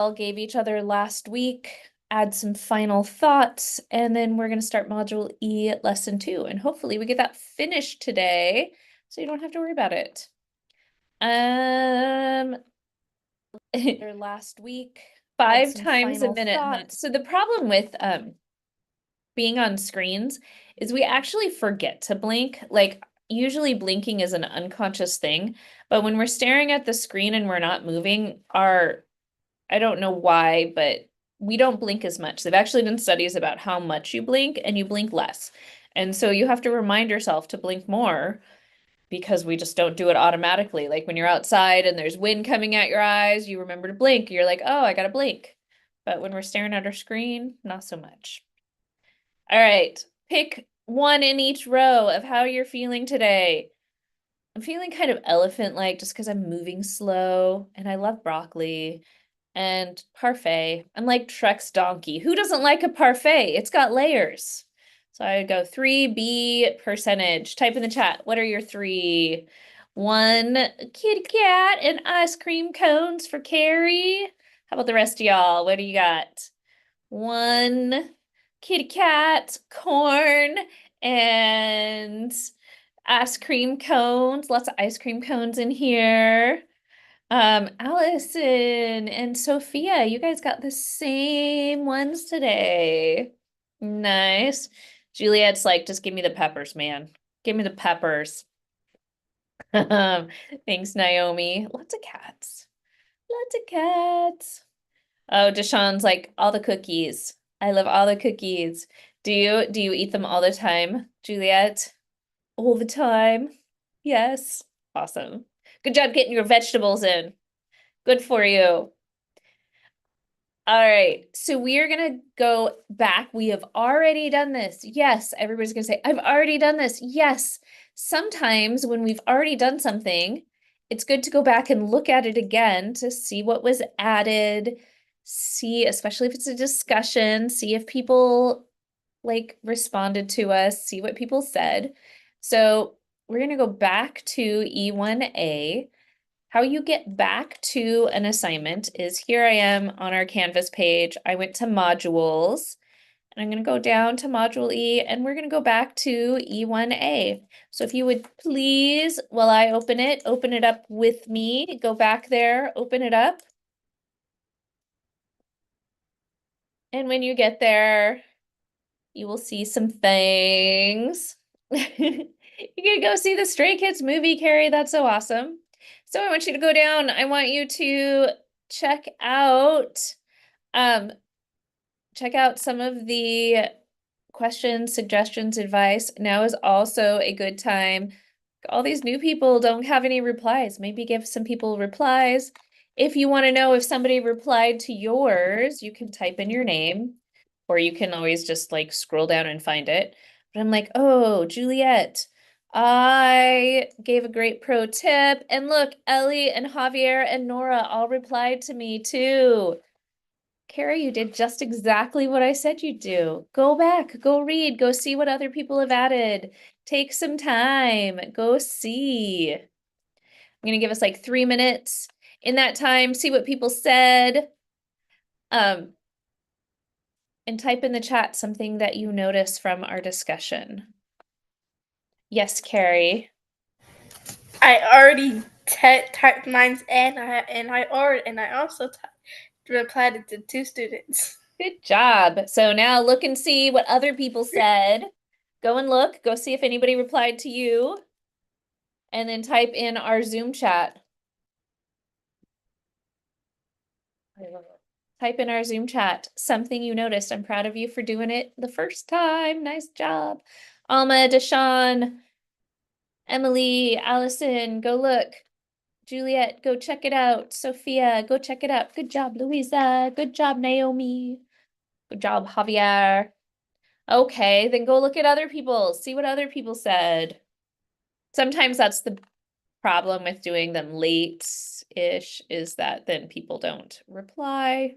all gave each other last week, add some final thoughts, and then we're going to start Module E, Lesson 2. And hopefully we get that finished today so you don't have to worry about it. Last week, 5 times a minute. So the problem with being on screens is we actually forget to blink. Like usually blinking is an unconscious thing, but when we're staring at the screen and we're not moving, I don't know why, but we don't blink as much. They've actually done studies about how much you blink and you blink less. And so you have to remind yourself to blink more because we just don't do it automatically. Like when you're outside and there's wind coming at your eyes, you remember to blink. You're like, oh, I gotta blink. But when we're staring at our screen, not so much. All right, pick one in each row of how you're feeling today. I'm feeling kind of elephant-like just because I'm moving slow and I love broccoli and parfait. I'm like Trek's donkey. Who doesn't like a parfait? It's got layers. So I would go 3B percentage. Type in the chat. What are your three? One kitty cat and ice cream cones for Carrie. How about the rest of y'all? What do you got? One kitty cat, corn, and ice cream cones. Lots of ice cream cones in here. Allison and Sophia, you guys got the same ones today. Nice. Juliet's like, just give me the peppers, man. Give me the peppers. Thanks, Naomi. Lots of cats. Lots of cats. Oh, Deshawn's like, all the cookies. I love all the cookies. Do you eat them all the time, Juliet? All the time? Yes. Awesome. Good job getting your vegetables in. Good for you. All right, so we are gonna go back. We have already done this. Yes, everybody's gonna say, I've already done this. Yes. Sometimes when we've already done something, it's good to go back and look at it again to see what was added, see, especially if it's a discussion, see if people like responded to us, see what people said. So we're gonna go back to E1A. How you get back to an assignment is here I am on our Canvas page. I went to modules and I'm going to go down to module E and we're going to go back to E1A. So if you would please, while I open it up with me, go back there, open it up. And when you get there, you will see some things. You can go see the Stray Kids movie, Carrie. That's so awesome. So I want you to go down. I want you to check out um check out some of the questions, suggestions, advice. Now is also a good time. All these new people don't have any replies. Maybe give some people replies. If you want to know if somebody replied to yours, you can type in your name, or you can always just like scroll down and find it. But I'm like, oh, Juliet, I gave a great pro tip. And look, Ellie and Javier and Nora all replied to me too. Carrie, you did just exactly what I said you'd do. Go back, go read, go see what other people have added. Take some time, go see. I'm gonna give us like 3 minutes. In that time, see what people said. And type in the chat something that you notice from our discussion. Yes, Carrie. I already typed mine's and I also replied to 2 students. Good job. So now look and see what other people said. Go and look, go see if anybody replied to you. And then type in our Zoom chat. Type in our Zoom chat something you noticed. I'm proud of you for doing it the first time. Nice job. Alma, Deshawn, Emily, Allison, go look. Juliet, go check it out. Sophia, go check it out. Good job, Louisa. Good job, Naomi. Good job, Javier. Okay, then go look at other people. See what other people said. Sometimes that's the problem with doing them late-ish, is that then people don't reply.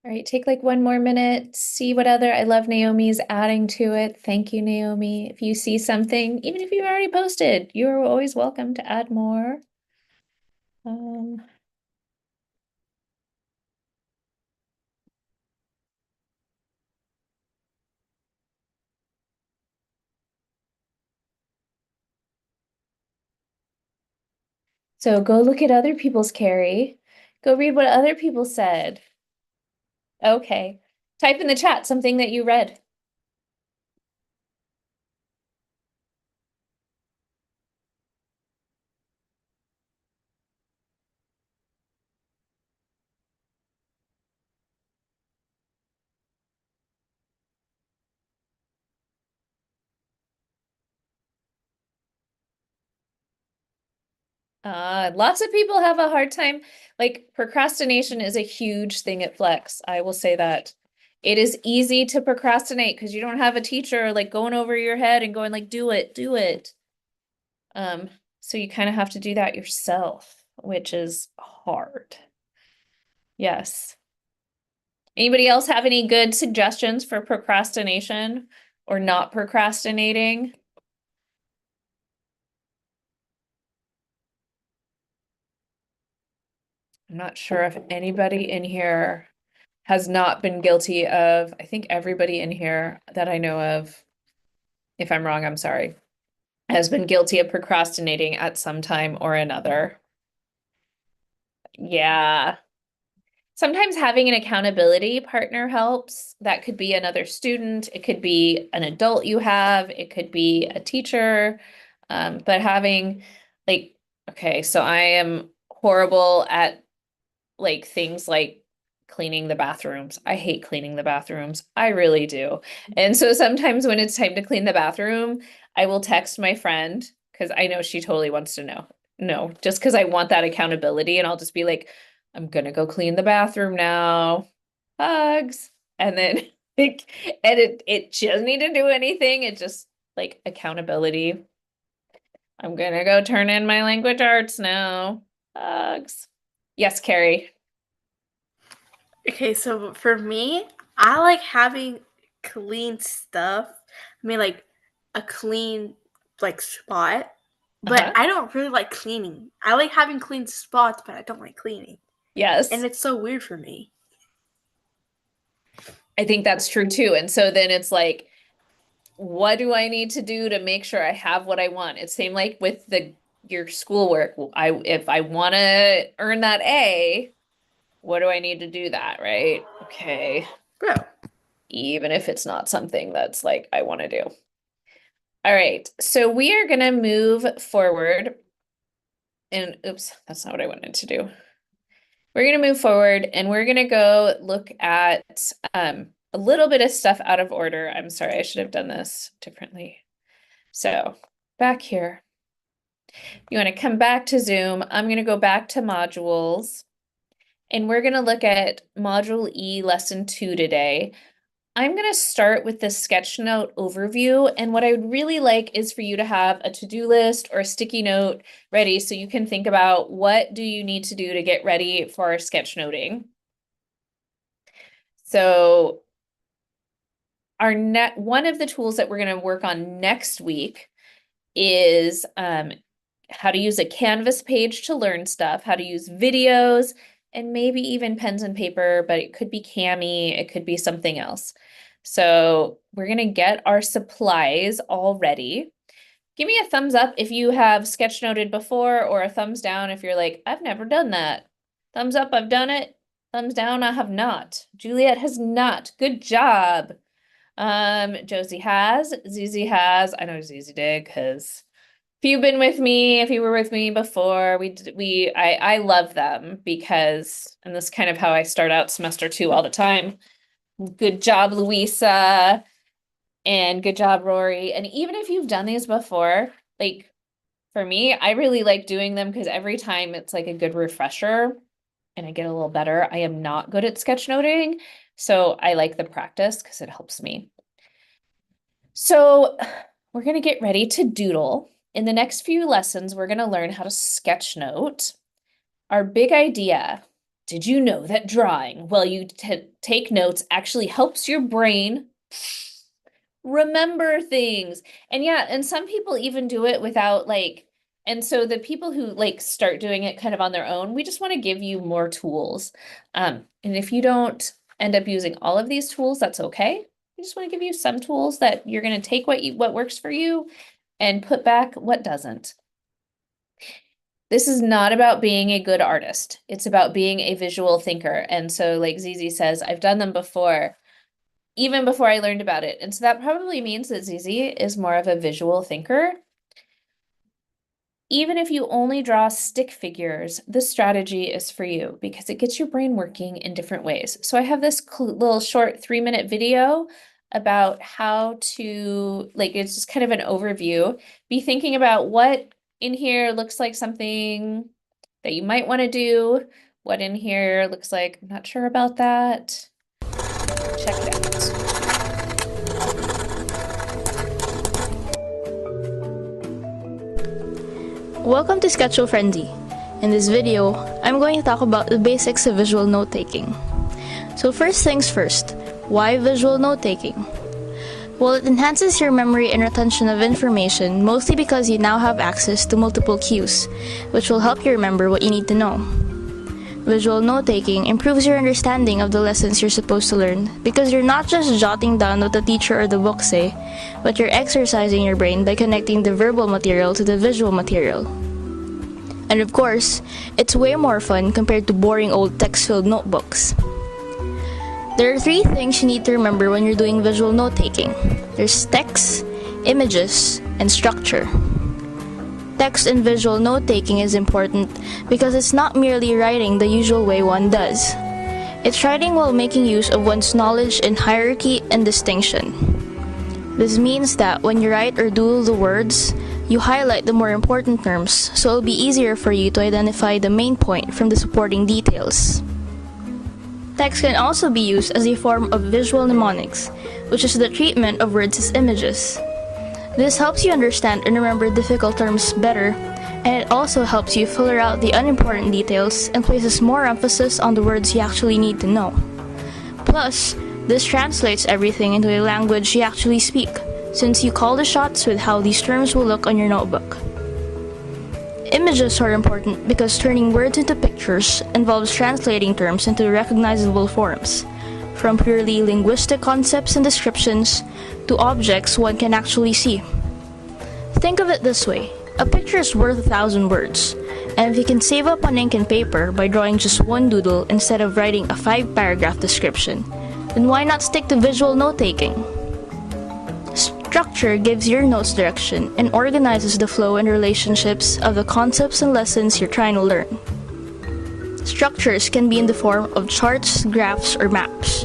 All right, take like one more minute, see what other, I love Naomi's adding to it. Thank you, Naomi. If you see something, even if you already posted, you're always welcome to add more. So go look at other people's, Carrie. Go read what other people said. Okay. Type in the chat something that you read. Lots of people have a hard time. Like procrastination is a huge thing at Flex. I will say that. It is easy to procrastinate because you don't have a teacher like going over your head and going like, do it, do it. So you kind of have to do that yourself, which is hard. Yes. Anybody else have any good suggestions for procrastination or not procrastinating? I'm not sure if anybody in here has not been guilty of, I think everybody in here that I know of, if I'm wrong, I'm sorry, has been guilty of procrastinating at some time or another. Yeah. Sometimes having an accountability partner helps. That could be another student, it could be an adult you have, it could be a teacher. But having like, okay, so I am horrible at like things like cleaning the bathrooms. I hate cleaning the bathrooms. I really do. And so sometimes when it's time to clean the bathroom, I will text my friend because I know she totally wants to know. No, just because I want that accountability, and I'll just be like, I'm gonna go clean the bathroom now. Hugs. And then like, and she doesn't need to do anything. It just like accountability. I'm gonna go turn in my language arts now. Hugs. Yes, Carrie. Okay, so for me, I like having clean stuff. I mean, like a clean like spot, but I don't really like cleaning. I like having clean spots, but I don't like cleaning. Yes. And it's so weird for me. I think that's true too. And so then it's like, what do I need to do to make sure I have what I want? It's same like with your schoolwork. If I want to earn that A, what do I need to do that, right? Okay. Bro. Even if it's not something that's like I want to do. All right. So we are gonna move forward. And oops, that's not what I wanted to do. We're gonna move forward and we're gonna go look at a little bit of stuff out of order. I'm sorry, I should have done this differently. So back here, you want to come back to Zoom. I'm going to go back to modules and we're going to look at Module E Lesson 2 today. I'm going to start with the sketchnote overview. And what I would really like is for you to have a to-do list or a sticky note ready so you can think about what do you need to do to get ready for sketchnoting. So one of the tools that we're going to work on next week is how to use a Canvas page to learn stuff, how to use videos, and maybe even pens and paper, but it could be Kami, it could be something else. So we're gonna get our supplies all ready. Give me a thumbs up if you have sketchnoted before, or a thumbs down if you're like, I've never done that. Thumbs up, I've done it. Thumbs down, I have not. Juliet has not. Good job. Josie has, Zizi has. I know Zizi did because if you've been with me, if you were with me before, I love them because, and this is kind of how I start out semester 2 all the time. Good job, Louisa, and good job, Rory. And even if you've done these before, like for me, I really like doing them because every time it's like a good refresher and I get a little better. I am not good at sketchnoting, so I like the practice because it helps me. So we're going to get ready to doodle. In the next few lessons, we're going to learn how to sketchnote. Our big idea Did you know that drawing while you take notes actually helps your brain remember things? And yeah, and some people even do it without like, and so the people who like start doing it kind of on their own, we just want to give you more tools. And if you don't end up using all of these tools, that's okay. We just want to give you some tools that you're going to take what works for you and put back what doesn't. This is not about being a good artist. It's about being a visual thinker. And so, like Zizi says, I've done them before, even before I learned about it. And so that probably means that Zizi is more of a visual thinker. Even if you only draw stick figures, this strategy is for you because it gets your brain working in different ways. So I have this little short 3-minute video about how to, like, it's just kind of an overview. Be thinking about what in here looks like something that you might want to do. What in here looks like, I'm not sure about that. Check it out. Welcome to Sketcho Frenzy. In this video, I'm going to talk about the basics of visual note-taking. So first things first, why visual note-taking? Well, it enhances your memory and retention of information, mostly because you now have access to multiple cues, which will help you remember what you need to know. Visual note-taking improves your understanding of the lessons you're supposed to learn, because you're not just jotting down what the teacher or the book say, but you're exercising your brain by connecting the verbal material to the visual material. And of course, it's way more fun compared to boring old text-filled notebooks. There are 3 things you need to remember when you're doing visual note-taking. There's text, images, and structure. Text and visual note-taking is important because it's not merely writing the usual way one does. It's writing while making use of one's knowledge in hierarchy and distinction. This means that when you write or doodle the words, you highlight the more important terms, so it'll be easier for you to identify the main point from the supporting details. Text can also be used as a form of visual mnemonics, which is the treatment of words as images. This helps you understand and remember difficult terms better, and it also helps you filter out the unimportant details and places more emphasis on the words you actually need to know. Plus, this translates everything into a language you actually speak, since you call the shots with how these terms will look on your notebook. Images are important because turning words into pictures involves translating terms into recognizable forms, from purely linguistic concepts and descriptions to objects one can actually see. Think of it this way, a picture is worth 1,000 words, and if you can save up on ink and paper by drawing just one doodle instead of writing a 5-paragraph description, then why not stick to visual note-taking? Structure gives your notes direction and organizes the flow and relationships of the concepts and lessons you're trying to learn. Structures can be in the form of charts, graphs, or maps.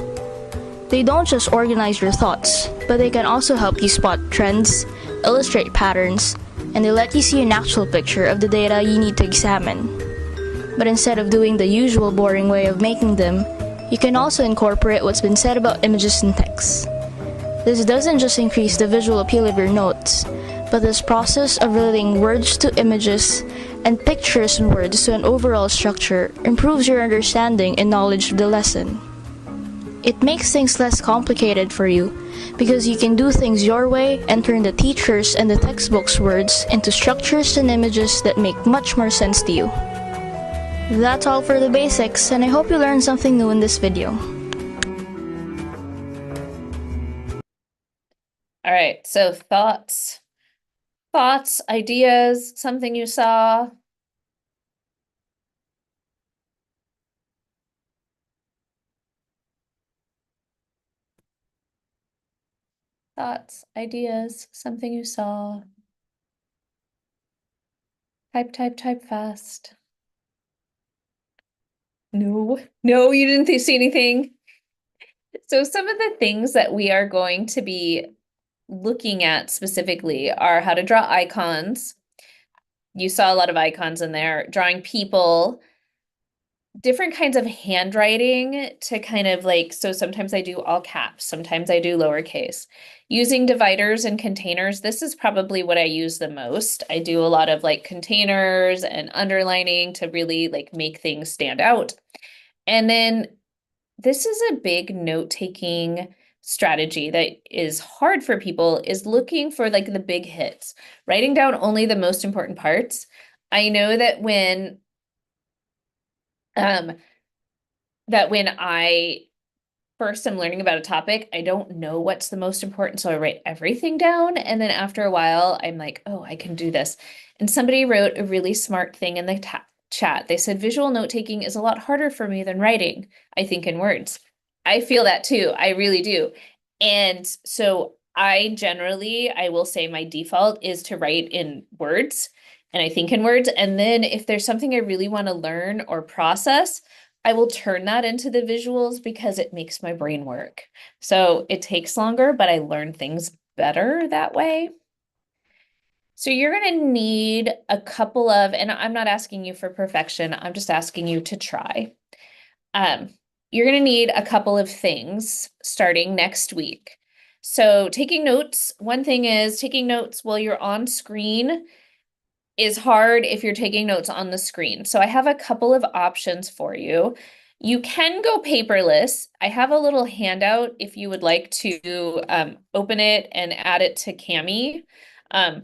They don't just organize your thoughts, but they can also help you spot trends, illustrate patterns, and they let you see an actual picture of the data you need to examine. But instead of doing the usual boring way of making them, you can also incorporate what's been said about images and text. This doesn't just increase the visual appeal of your notes, but this process of relating words to images and pictures and words to an overall structure improves your understanding and knowledge of the lesson. It makes things less complicated for you because you can do things your way and turn the teacher's and the textbook's words into structures and images that make much more sense to you. That's all for the basics, and I hope you learned something new in this video. All right, so thoughts, ideas, something you saw. Thoughts, ideas, something you saw. Type fast. No, you didn't see anything. So some of the things that we are going to be looking at specifically are how to draw icons. You saw a lot of icons in there, drawing people, different kinds of handwriting to kind of like, so sometimes I do all caps, sometimes I do lowercase. Using dividers and containers, this is probably what I use the most. I do a lot of like containers and underlining to really like make things stand out. And then this is a big note-taking strategy that is hard for people, is looking for like the big hits, writing down only the most important parts. I know that when I first am learning about a topic, I don't know what's the most important, so I write everything down, and then after a while, I'm like, oh, I can do this. And somebody wrote a really smart thing in the chat. They said, visual note-taking is a lot harder for me than writing, I think in words. I feel that too, I really do. And so I will say my default is to write in words, and I think in words, and then if there's something I really want to learn or process, I will turn that into the visuals because it makes my brain work. So it takes longer, but I learn things better that way. So you're going to need a couple of, and I'm not asking you for perfection, I'm just asking you to try. You're going to need a couple of things starting next week. So taking notes, one thing is taking notes while you're on screen is hard if you're taking notes on the screen. So I have a couple of options for you. You can go paperless. I have a little handout if you would like to open it and add it to Kami. I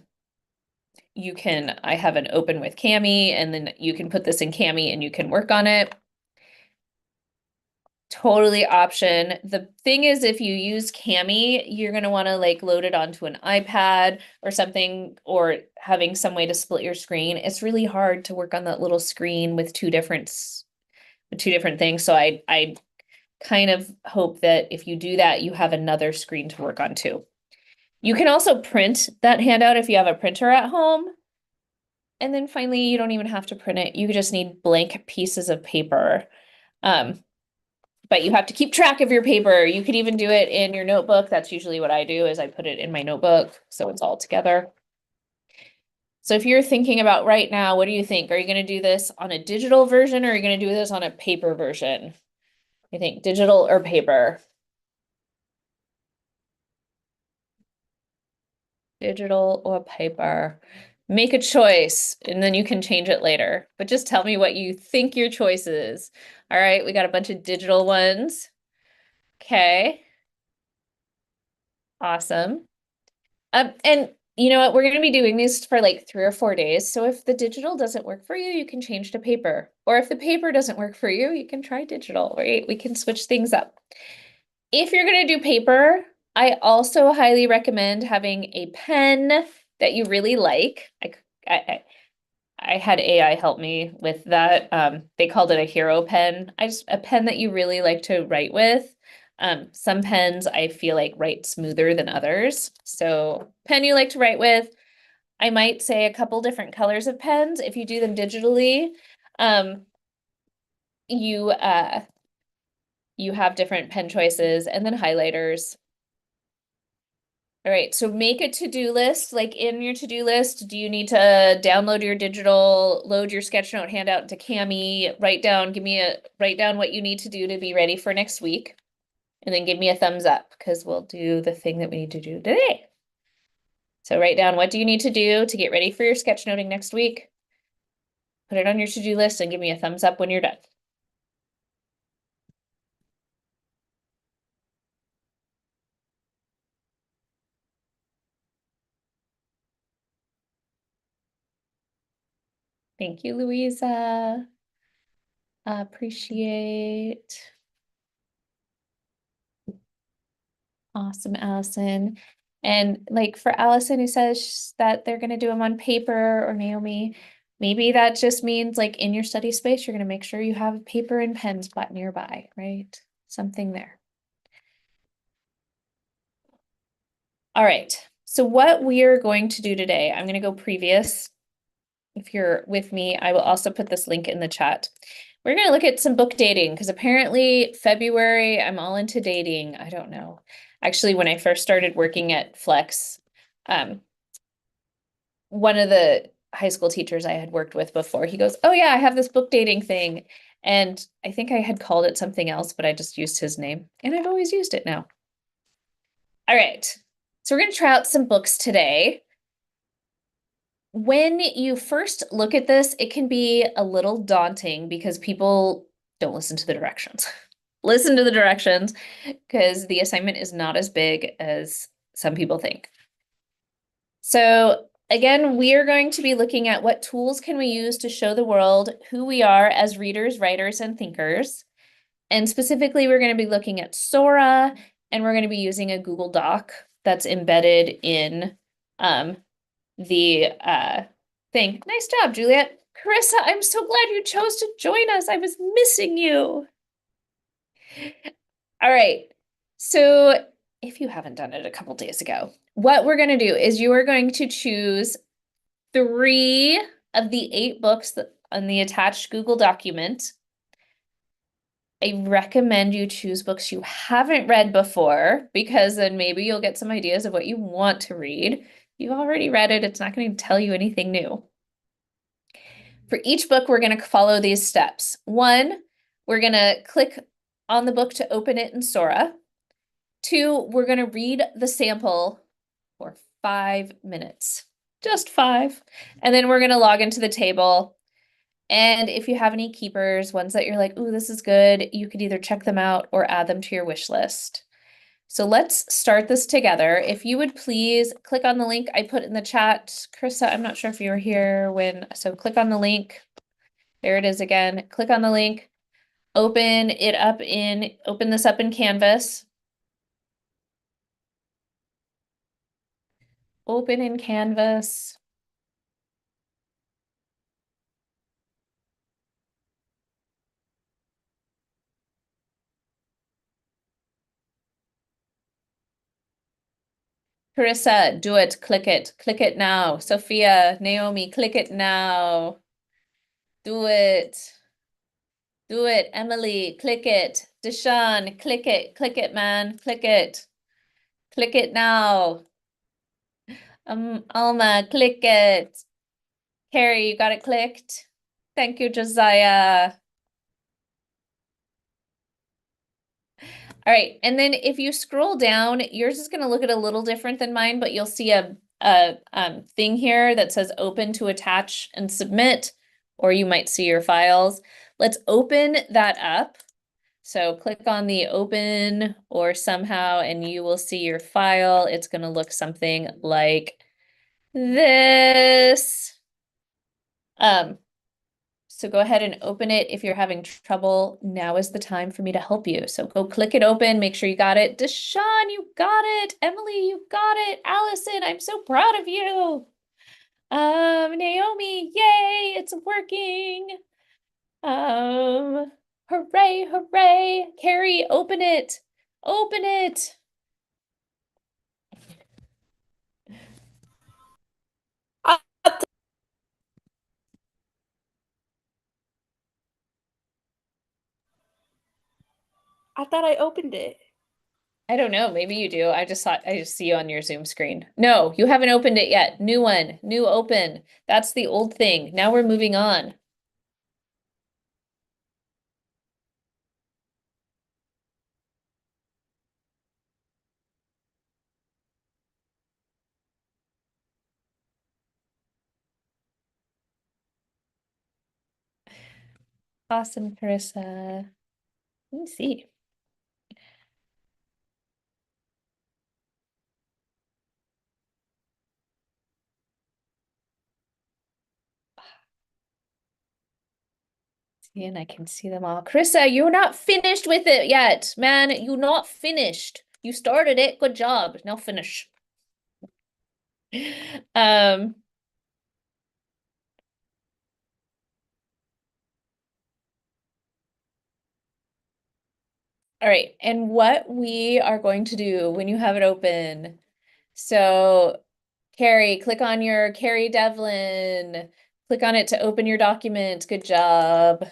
have an open with Kami, and then you can put this in Kami and you can work on it. Totally option. The thing is, if you use Kami, you're going to want to like load it onto an iPad or something, or having some way to split your screen. It's really hard to work on that little screen with two different things. So I kind of hope that if you do that, you have another screen to work on too. You can also print that handout if you have a printer at home. And then finally, you don't even have to print it. You just need blank pieces of paper. But you have to keep track of your paper. You could even do it in your notebook. That's usually what I do, is I put it in my notebook so it's all together. So if you're thinking about right now, what do you think? Are you going to do this on a digital version, or are you going to do this on a paper version? You think digital or paper? Digital or paper? Make a choice and then you can change it later. But just tell me what you think your choice is. All right, we got a bunch of digital ones. Okay. Awesome. And you know what? We're going to be doing these for like 3 or 4 days. So if the digital doesn't work for you, you can change to paper. Or if the paper doesn't work for you, you can try digital, right? We can switch things up. If you're going to do paper, I also highly recommend having a pen that you really like. I had AI help me with that. They called it a hero pen. A pen that you really like to write with. Some pens I feel like write smoother than others. So pen you like to write with. I might say a couple different colors of pens. If you do them digitally, you have different pen choices, and then highlighters. All right, so make a to-do list. Like in your to-do list, do you need to download your digital, load your sketchnote handout into Kami, write down what you need to do to be ready for next week, and then give me a thumbs up because we'll do the thing that we need to do today. So write down, what do you need to do to get ready for your sketchnoting next week? Put it on your to-do list and give me a thumbs up when you're done. Thank you, Louisa. Appreciate. Awesome, Allison. And like for Allison who says that they're going to do them on paper, or Naomi, maybe that just means like in your study space, you're going to make sure you have paper and pens nearby, right? Something there. All right. So what we are going to do today, I'm going to go previous. If you're with me, I will also put this link in the chat. We're going to look at some book dating because apparently February, I'm all into dating. I don't know. Actually, when I first started working at Flex, one of the high school teachers I had worked with before, he goes, oh yeah, I have this book dating thing. And I think I had called it something else, but I just used his name and I've always used it now. All right. So we're going to try out some books today. When you first look at this, it can be a little daunting because people don't listen to the directions. Listen to the directions because the assignment is not as big as some people think. So again, we are going to be looking at what tools can we use to show the world who we are as readers, writers, and thinkers. And specifically, we're going to be looking at Sora, and we're going to be using a Google Doc that's embedded in the thing. Nice job, Juliet. Carissa, I'm so glad you chose to join us. I was missing you. All right. So if you haven't done it a couple days ago, what we're going to do is you are going to choose 3 of the 8 books that on the attached Google document. I recommend you choose books you haven't read before, because then maybe you'll get some ideas of what you want to read. You've already read it, it's not going to tell you anything new. For each book, we're going to follow these steps. 1, we're going to click on the book to open it in Sora. 2, we're going to read the sample for 5 minutes, just 5. And then we're going to log into the table. And if you have any keepers, ones that you're like, ooh, this is good, you could either check them out or add them to your wish list. So let's start this together. If you would please click on the link I put in the chat. Carissa, I'm not sure if you were here when, so click on the link. There it is again. Click on the link, open this up in Canvas. Open in Canvas. Carissa, do it, click it now. Sophia, Naomi, click it now. Do it. Do it, Emily, click it. Deshawn, click it, man, click it. Click it now. Alma, click it. Carrie, you got it clicked? Thank you, Josiah. All right, and then if you scroll down, yours is gonna look at a little different than mine, but you'll see a thing here that says open to attach and submit, or you might see your files. Let's open that up. So click on the open or somehow, and you will see your file. It's gonna look something like this. So go ahead and open it. If you're having trouble, now is the time for me to help you. So go click it open, make sure you got it. Deshawn, you got it. Emily, you got it. Allison, I'm so proud of you. Naomi, yay, it's working. Hooray, hooray. Carrie, open it. Open it. I thought I opened it. I don't know, maybe you do. I just see you on your Zoom screen. No, you haven't opened it yet. New one, new open. That's the old thing. Now we're moving on. Awesome, Carissa. Let me see. See, and I can see them all. Carissa, you're not finished with it yet, man. You're not finished. You started it. Good job. Now finish. All right, and what we are going to do when you have it open. So, Carrie, click on your Carrie Devlin. Click on it to open your document. Good job.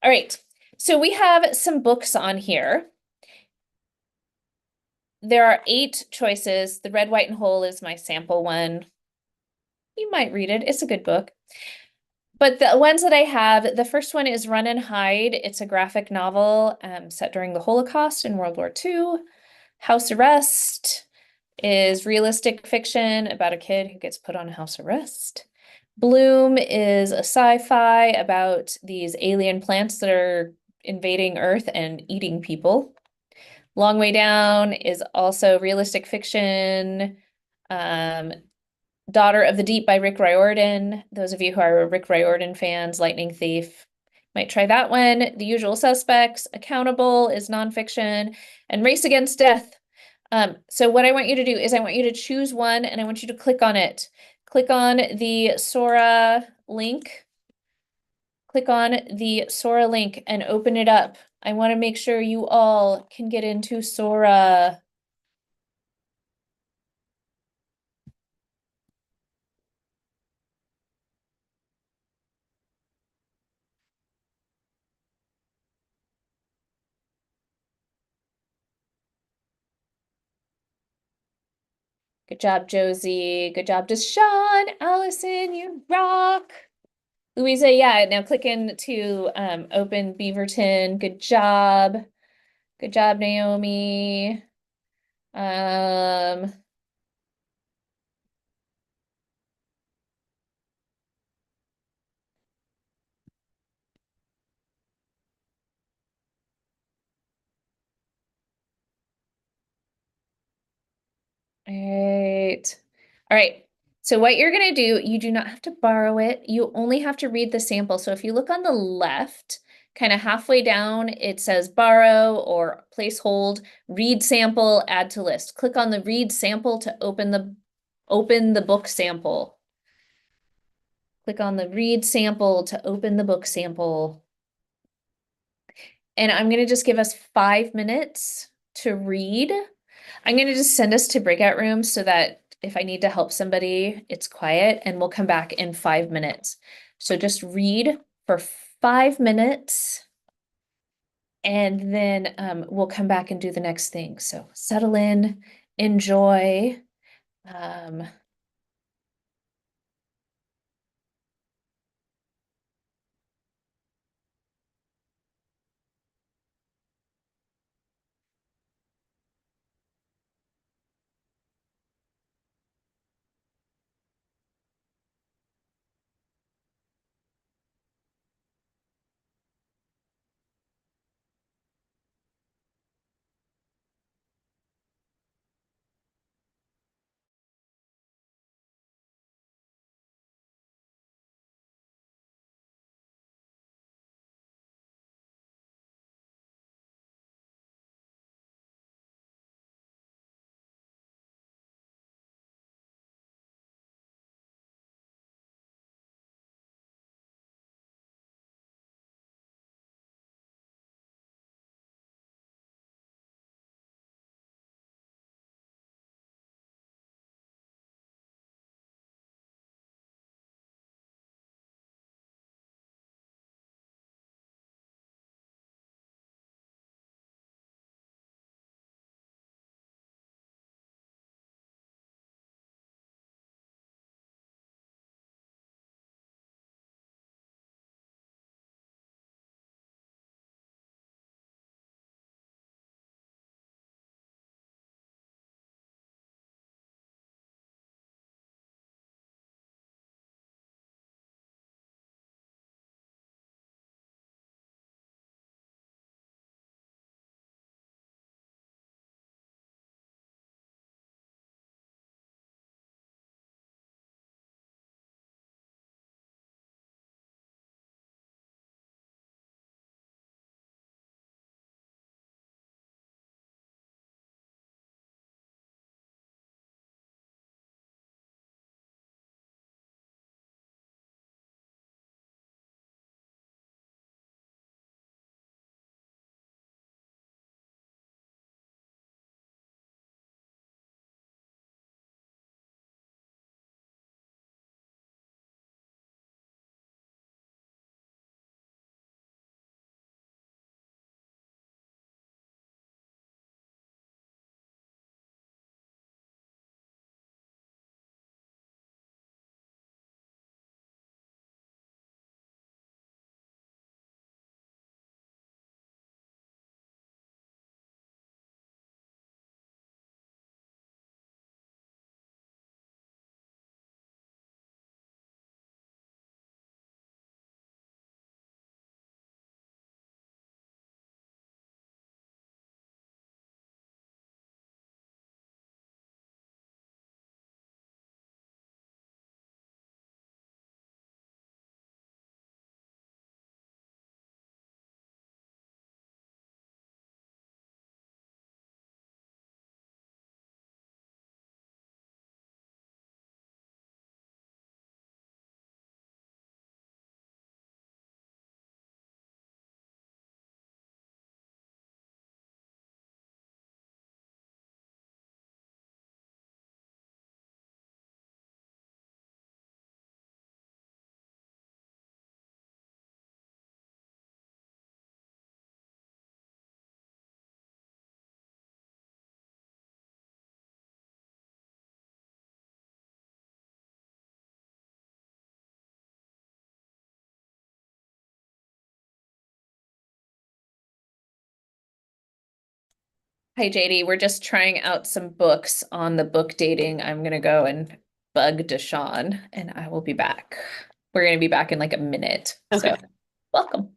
All right, so we have some books on here. There are 8 choices. The Red, White, and Whole is my sample one. You might read it. It's a good book. But the ones that I have, the first one is Run and Hide. It's a graphic novel set during the Holocaust in World War II. House Arrest is realistic fiction about a kid who gets put on house arrest. Bloom is a sci-fi about these alien plants that are invading Earth and eating people. Long Way Down is also realistic fiction. Daughter of the Deep by Rick Riordan. Those of you who are Rick Riordan fans, Lightning Thief, might try that one. The Usual Suspects, Accountable is nonfiction, and Race Against Death. So what I want you to do is I want you to choose one and I want you to click on it. Click on the Sora link. Click on the Sora link and open it up. I want to make sure you all can get into Sora. Good job, Josie. Good job, Deshawn. Allison, you rock. Louisa, yeah, now click into open Beaverton. Good job. Good job, Naomi. All right. So what you're going to do, you do not have to borrow it. You only have to read the sample. So if you look on the left, kind of halfway down, it says borrow or place hold, read sample, add to list. Click on the read sample to open the book sample. Click on the read sample to open the book sample. And I'm going to just give us 5 minutes to read. I'm going to just send us to breakout rooms so that if I need to help somebody, it's quiet, and we'll come back in 5 minutes. So just read for 5 minutes and then we'll come back and do the next thing. So settle in, enjoy. Hi, JD. We're just trying out some books on the book dating. I'm gonna go and bug Deshawn, and I will be back. We're gonna be back in like a minute. Okay. So, welcome.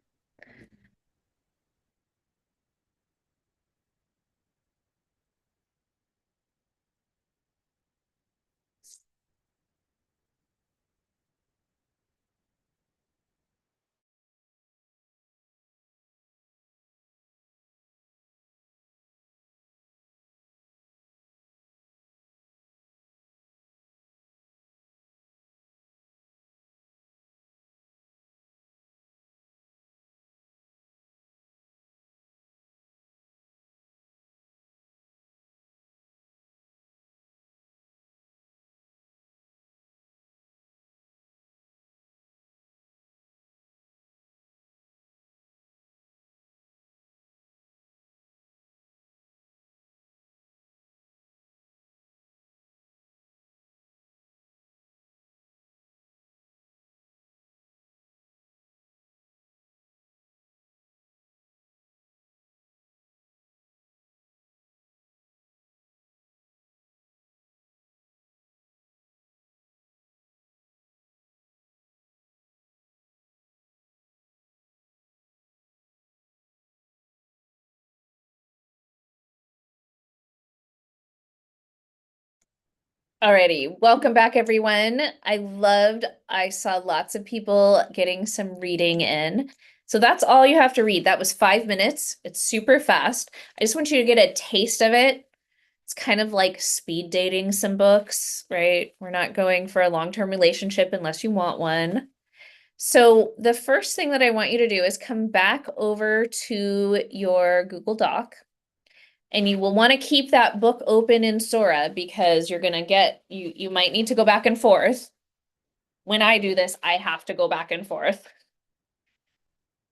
Alrighty, welcome back, everyone. I saw lots of people getting some reading in. So that's all you have to read. That was 5 minutes. It's super fast. I just want you to get a taste of it. It's kind of like speed dating some books, right? We're not going for a long-term relationship unless you want one. So the first thing that I want you to do is come back over to your Google Doc. And you will want to keep that book open in Sora because you're going to get, you might need to go back and forth. When I do this, I have to go back and forth.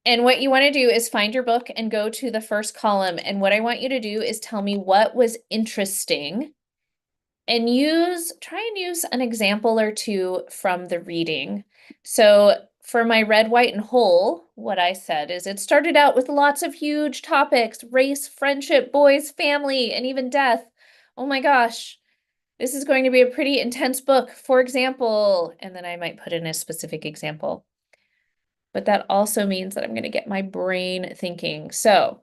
And what you want to do is find your book and go to the first column. And what I want you to do is tell me what was interesting and try and use an example or two from the reading. So for my red, white, and whole, what I said is it started out with lots of huge topics: race, friendship, boys, family, and even death. Oh my gosh, this is going to be a pretty intense book. For example, and then I might put in a specific example. But that also means that I'm going to get my brain thinking. So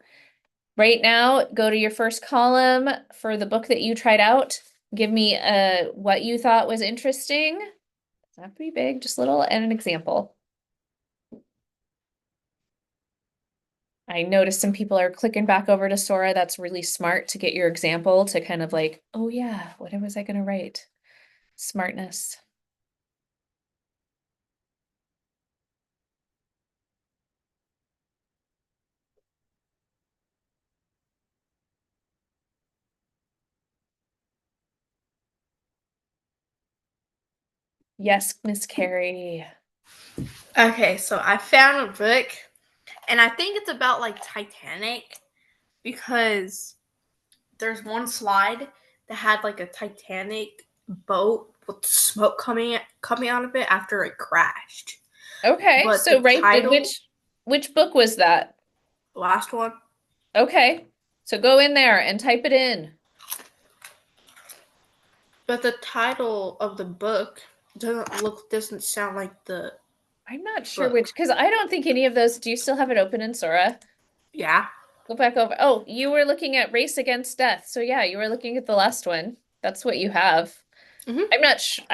right now, go to your first column for the book that you tried out. Give me what you thought was interesting. Doesn't have to be big, just little, and an example. I noticed some people are clicking back over to Sora. That's really smart to get your example to kind of like, oh yeah, what was I gonna write? Smartness. Yes, Miss Carrie. Okay, so I found a book, and I think it's about like Titanic, because there's one slide that had like a Titanic boat with smoke coming out of it after it crashed. Okay, But so the title, which book was that? last one, Okay, so go in there and type it in. but the title of the book doesn't sound like the I'm not sure book. which, because I don't think any of those. Do you still have it open in Sora? Yeah. Go back over. Oh, you were looking at Race Against Death. So yeah, you were looking at the last one. That's what you have. Mhm. I'm not sure.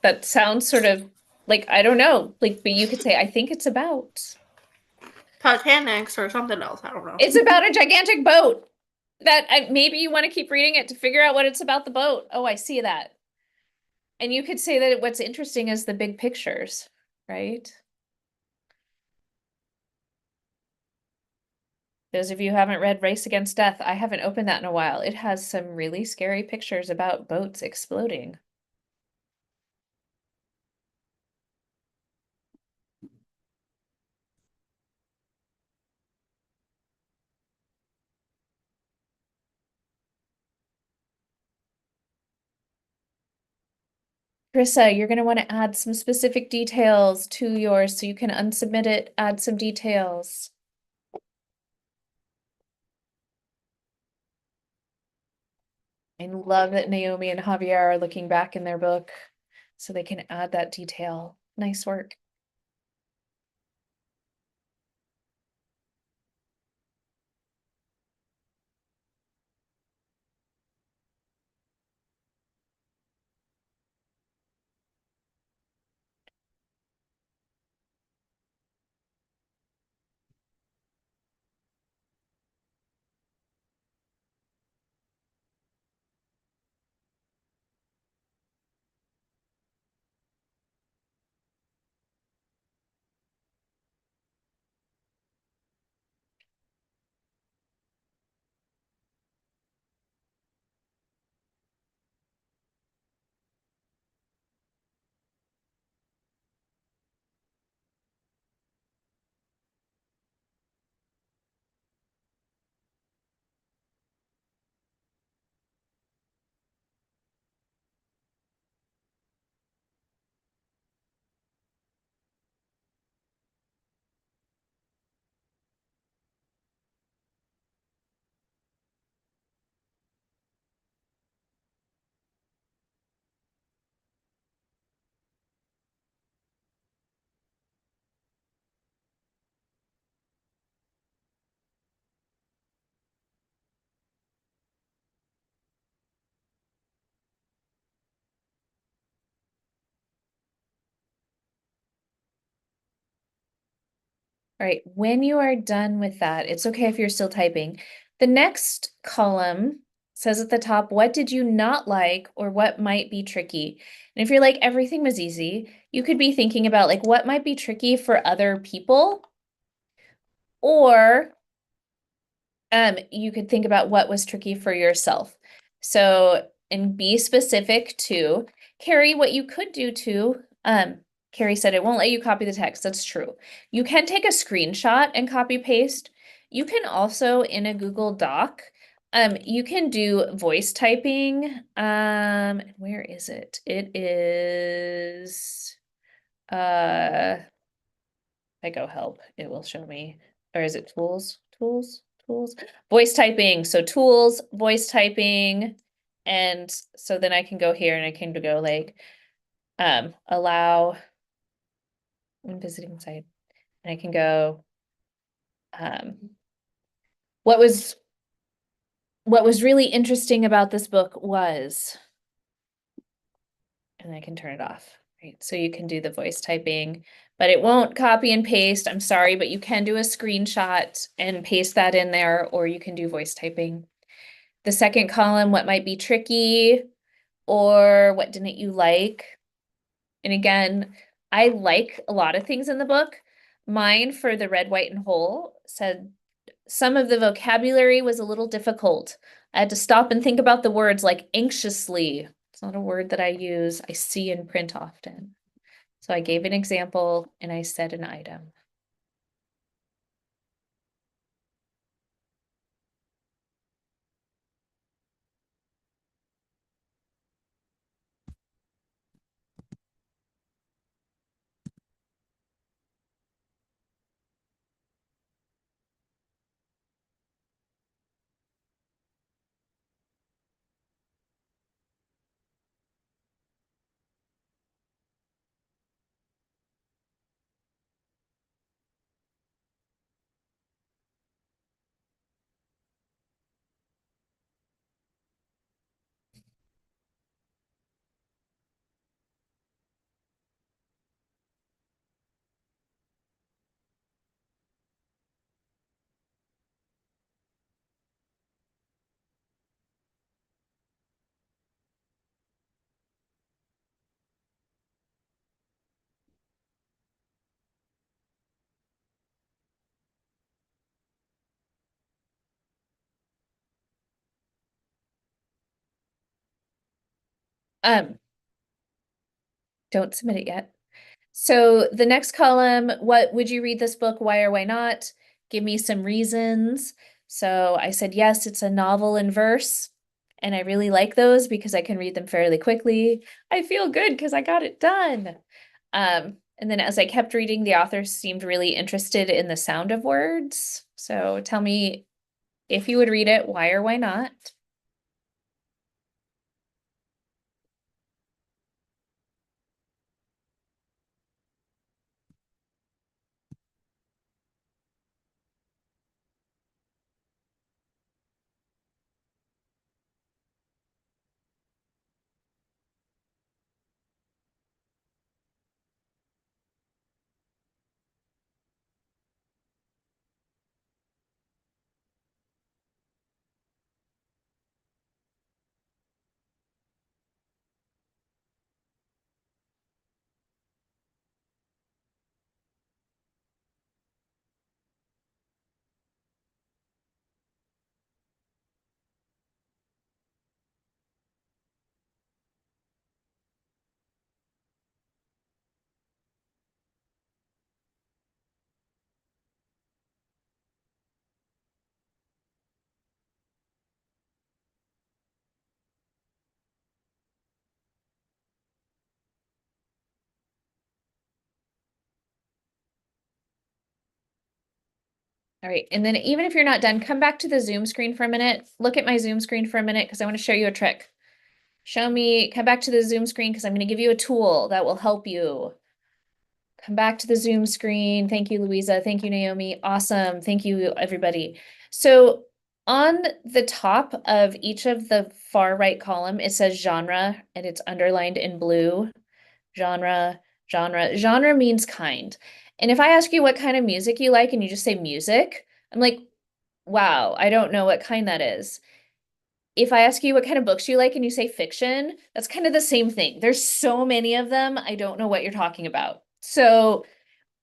That sounds sort of like, I don't know. Like, but you could say, I think it's about. Titanic or something else. I don't know. It's about a gigantic boat that maybe you want to keep reading it to figure out what it's about the boat. Oh, I see that. And you could say that what's interesting is the big pictures, right? Those of you who haven't read Race Against Death, I haven't opened that in a while. It has some really scary pictures about boats exploding. Krissa, you're going to want to add some specific details to yours so you can unsubmit it, add some details. I love that Naomi and Javier are looking back in their book so they can add that detail. Nice work. All right, when you are done with that, it's okay if you're still typing. The next column says at the top, what did you not like or what might be tricky? And if you're like, everything was easy, you could be thinking about like what might be tricky for other people, or you could think about what was tricky for yourself. So, and be specific to Carrie, what you could do too, Carrie said it won't let you copy the text. That's true. You can take a screenshot and copy paste. You can also in a Google Doc, you can do voice typing. Where is it? It is, if I go help, it will show me, or is it tools, tools, voice typing. So tools, voice typing. And so then I can go here and I can go like, allow when visiting site, and I can go, what was really interesting about this book was, and I can turn it off, right? So you can do the voice typing, but it won't copy and paste. I'm sorry, but you can do a screenshot and paste that in there, or you can do voice typing. The second column, what might be tricky, or what didn't you like? And again, I like a lot of things in the book. Mine for the red, white, and whole said some of the vocabulary was a little difficult. I had to stop and think about the words like anxiously. It's not a word that I see in print often. So I gave an example and I said an item. Don't submit it yet. So the next column, what would you read this book? Why or why not? Give me some reasons. So I said, yes, it's a novel in verse. And I really like those because I can read them fairly quickly. I feel good because I got it done. And then as I kept reading, the author seemed really interested in the sound of words. So tell me if you would read it, why or why not? All right, and then even if you're not done, come back to the Zoom screen for a minute. Look at my Zoom screen for a minute because I want to show you a trick. Come back to the Zoom screen because I'm going to give you a tool that will help you. Come back to the Zoom screen. Thank you, Louisa. Thank you, Naomi. Awesome. Thank you, everybody. So on the top of each of the far right column, it says genre and it's underlined in blue. Genre, genre. Genre means kind. And if I ask you what kind of music you like and you just say music, I'm like, wow, I don't know what kind that is. If I ask you what kind of books you like and you say fiction, that's kind of the same thing. There's so many of them, I don't know what you're talking about. So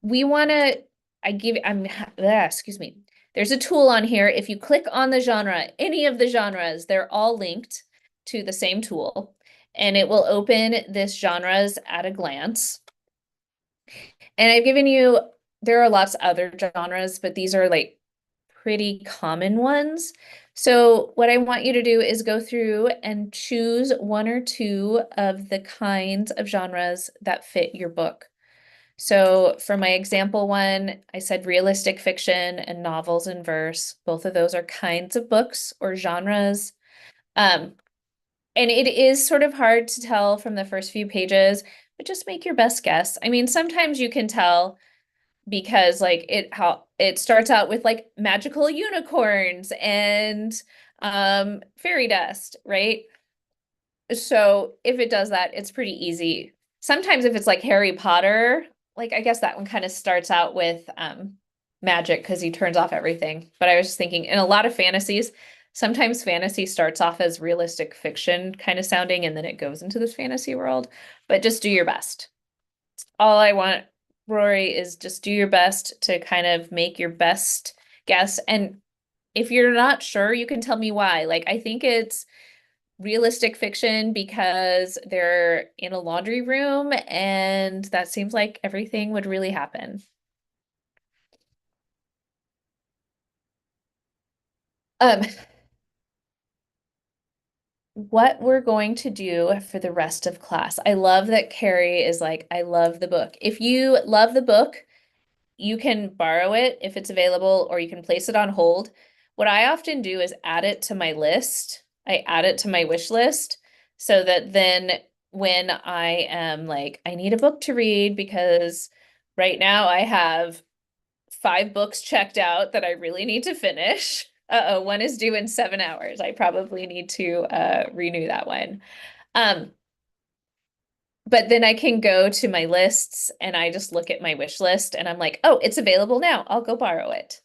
we want to, excuse me. There's a tool on here. If you click on the genre, any of the genres, they're all linked to the same tool, and it will open this genres at a glance. And I've given you, there are lots of other genres, but these are like pretty common ones. So what I want you to do is go through and choose one or two of the kinds of genres that fit your book. So for my example one, I said realistic fiction and novels in verse. Both of those are kinds of books or genres. And it is sort of hard to tell from the first few pages, but just make your best guess. I mean, sometimes you can tell because like it starts out with like magical unicorns and fairy dust, right? So if it does that, it's pretty easy. Sometimes if it's like Harry Potter, like I guess that one kind of starts out with magic because he turns off everything. But I was just thinking in a lot of fantasies, sometimes fantasy starts off as realistic fiction kind of sounding and then it goes into this fantasy world. But just do your best. All I want, Rory, is just do your best to kind of make your best guess. And if you're not sure, you can tell me why. Like I think it's realistic fiction because they're in a laundry room and that seems like everything would really happen. What we're going to do for the rest of class. I love that Carrie is like, I love the book. If you love the book, you can borrow it if it's available, or you can place it on hold. What I often do is add it to my list. I add it to my wish list so that then when I am like, I need a book to read because right now I have 5 books checked out that I really need to finish. One is due in 7 hours. I probably need to renew that one. But then I can go to my lists and I just look at my wish list and I'm like, oh, it's available now. I'll go borrow it.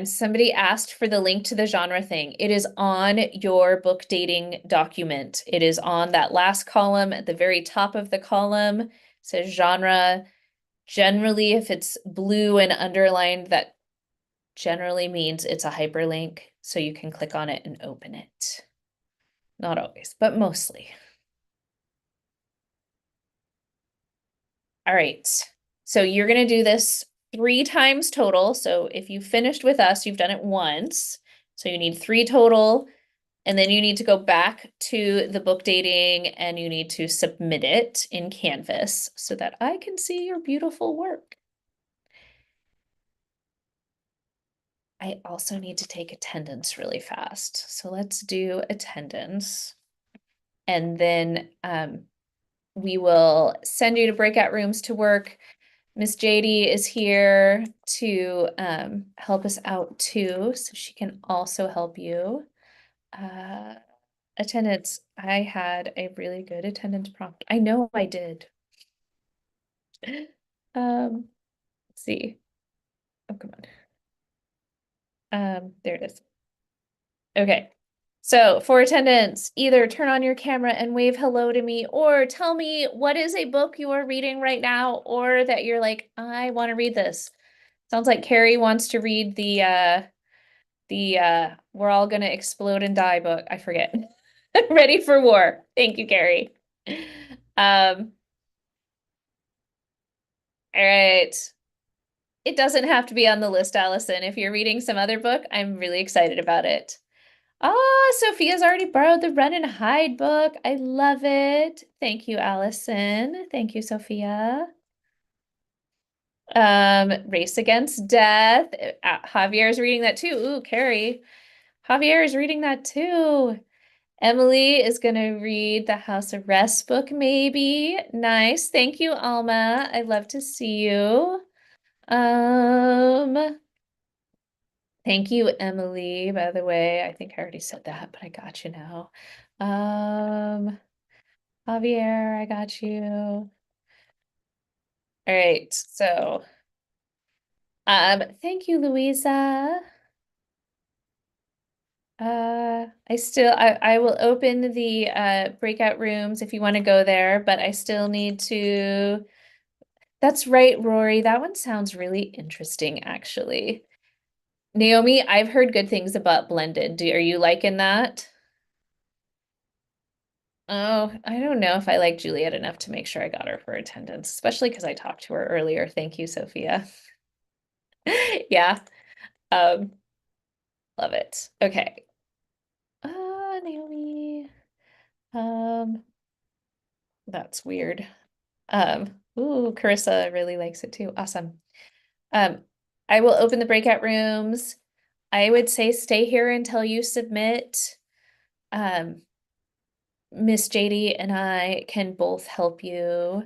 Somebody asked for the link to the genre thing. It is on your book dating document. It is on that last column at the very top of the column. It says genre. Generally, if it's blue and underlined, that generally means it's a hyperlink. So you can click on it and open it. Not always, but mostly. All right, so you're gonna do this 3 times total. So if you finished with us, you've done it once. So you need 3 total, and then you need to go back to the book dating and you need to submit it in Canvas so that I can see your beautiful work. I also need to take attendance really fast. So let's do attendance. And then we will send you to breakout rooms to work. Miss JD is here to help us out too, so she can also help you. Attendance, I had a really good attendance prompt. I know I did. Let's see. Oh, come on. There it is. Okay. So for attendance, either turn on your camera and wave hello to me, or tell me what is a book you are reading right now, or that you're like, I want to read this. Sounds like Carrie wants to read the We're All Gonna Explode and Die book. I forget. Ready for War. Thank you, Carrie. All right. It doesn't have to be on the list, Allison. If you're reading some other book, I'm really excited about it. Oh, Sophia's already borrowed the Run and Hide book. I love it. Thank you, Allison. Thank you, Sophia. Race Against Death. Javier's reading that too. Ooh, Carrie. Javier is reading that too. Emily is going to read the House Arrest book, maybe. Nice. Thank you, Alma. I love to see you. Thank you, Emily, by the way. I think I already said that, but I got you now. Javier, I got you. All right, so thank you, Louisa. I will open the breakout rooms if you want to go there, but I still need to. That's right, Rory. That one sounds really interesting, actually. Naomi, I've heard good things about Blended. Are you liking that? Oh, I don't know if I like Juliet enough to make sure I got her for attendance, especially because I talked to her earlier. Thank you, Sophia. Yeah. Love it. Okay. Naomi. That's weird. Ooh, Carissa really likes it too. Awesome. I will open the breakout rooms. I would say stay here until you submit. Miss JD and I can both help you.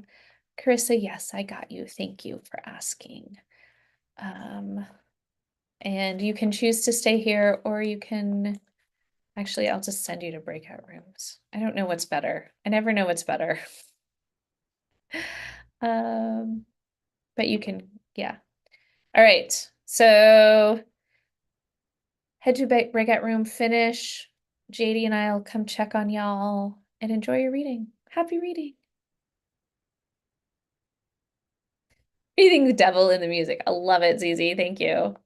Carissa, yes, I got you. Thank you for asking. And you can choose to stay here or you can, actually, I'll just send you to breakout rooms. I don't know what's better. I never know what's better. But you can, yeah. All right, so head to breakout room, finish. JD and I'll come check on y'all and enjoy your reading. Happy reading. Reading the devil in the music. I love it, Zizi. Thank you.